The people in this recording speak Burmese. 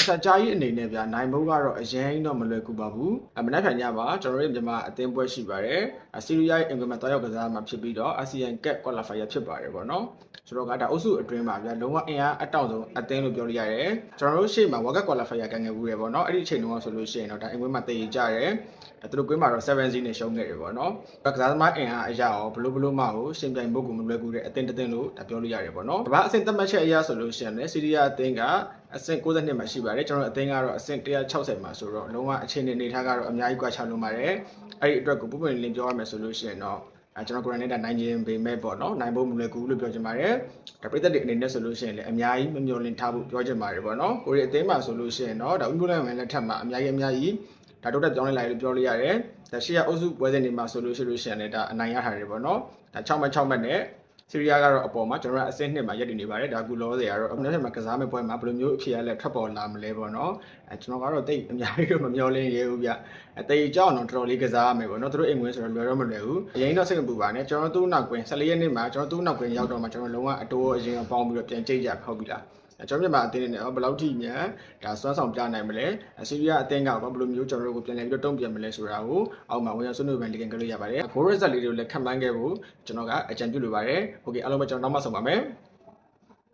ဆက်ကြားကြီးအနေနဲ့ဗျာနိုင်မိုးကတော့အရင်တော့မလွယ်ကူပါဘူးမနက်ဖြန်ညပါကျွန်တော်တို့မြန်မာအသင်းပွဲရှိပါတယ်ဆီးရီးယားအင်္ဂလန်တွားရောက်ကစားမှာဖြစ်ပြီးတော့ ASEAN Cup Qualifier ဖြစ်ပါတယ်ပေါ့နော်ဆိုတော့ကဒါအုပ်စုအတွင်းမှာဗျာလုံးဝအင်အားအတောင့်ဆုံးအသင်းလို့ပြောလို့ရတယ်ကျွန်တော်တို့ရှေ့မှာ World Cup Qualifier ကန်ငယ်ဘူးရယ်ပေါ့နော်အဲ့ဒီအချိန်တုန်းကဆိုလို့ရှိရင်တော့ဒါအင်္ဂလန်မှာတည်ကြတယ်သူတို့ကွင်းမှာတော့7-0နဲ့ရှုံးခဲ့တယ်ပေါ့နော်ကစားသမားအင်အားအရာရောဘလို့မှကိုရှင်ပြိုင်ဖို့ကိုမလွယ်ကူတဲ့အသင်းတစ်သင်းလို့ဒါပြောလို့ရတယ်ပေါ့နော်ဒါအဆင့်သတ်မှတ်ချက်အရာဆိုလို့ရှိရင်လည်းဆီးရီးယားအသင်းကအဆင့်62မှာရှိပါတယ်ကျွန်တော်အသင်းကတော့အဆင့်160မှာဆိုတော့လုံးဝအခြေအနေထားကတော့အများကြီးကွာခြားလို့ပါတယ်အဲ့ဒီအတွက်ကိုပုံမှန်လင်းပြောရမယ်ဆိုလို့ရှိရင်တော့ကျွန်တော်ကိုယ်တိုင်နဲ့နိုင်ခြင်းပေမဲ့ပေါ့နော်နိုင်ဖို့မလွယ်ကူလို့ပြောချင်ပါတယ်ဒါပြည်သက်တွေအနေနဲ့ဆိုလို့ရှိရင်လည်းအများကြီးမမျှော်လင့်ထားဖို့ပြောချင်ပါတယ်ပေါ့နော်ကိုရီအသင်းမှာဆိုလို့ရှိရင်တော့ဒါဥပဒေဝင်လက်ထက်မှာအများကြီးဒါတိုးတက်ပြောင်းလဲလာလို့ပြောလို့ရတယ်ဒါရှေ့ကအုပ်စုပွဲစဉ်တွေမှာဆိုလို့ရှိရင်လည်းဒါအနိုင်ရထားတယ်ပေါ့နော်ဒါ6မှတ်နဲ့ဆီးရီးယားကတော့အပေါ်မှာကျွန်တော်ကအဆင့်2မှာရပ်တည်နေပါတယ်ဒါကူလောတွေကတော့အနောက်မှာကစားမယ့်ပွဲမှာဘယ်လိုမျိုးအဖြစ်အလဲထွက်ပေါ်လာမလဲပေါ့နော်ကျွန်တော်ကတော့တိတ်အများကြီးတော့မမျှော်လင့်ရဘူးဗျတိတ်ကြောက်တော့တော်တော်လေးကစားရမယ်ပေါ့နော်သူတို့အိမ်ဝင်ဆိုတော့လွယ်တော့မလွယ်ဘူးအရင်တော့စိတ်မပူပါနဲ့ကျွန်တော်တို့နောက်ကွင်း14ရက်နေ့မှာကျွန်တော်တို့နောက်ကွင်းရောက်တော့မှကျွန်တော်လုံးဝအတိုးအရင်ပေါင်းပြီးတော့ပြန်ကြိတ်ကြခောက်ပြီလားကျွန်တော်မြန်မာအသင်းနဲ့ဘယ်လောက်ထိမြန်ဒါစွမ်းဆောင်ပြနိုင်မလဲဆီးရီးယားအသင်းကဘယ်လိုမျိုးကျွန်တော်တို့ကိုပြန်လည်ပြီးတော့တုံ့ပြန်မလဲဆိုတာကိုအောက်မှာဝင်ရောက်ဆွေးနွေးပြန်တင်ကြလို့ရပါတယ်ဂိုးရက်ဇက်လေးတွေကိုလည်းခံပန်းခဲ့ဖို့ကျွန်တော်ကအကြံပြုလိုပါတယ်โอเคအားလုံးပဲကျွန်တော်နောက်မှဆုံပါမယ်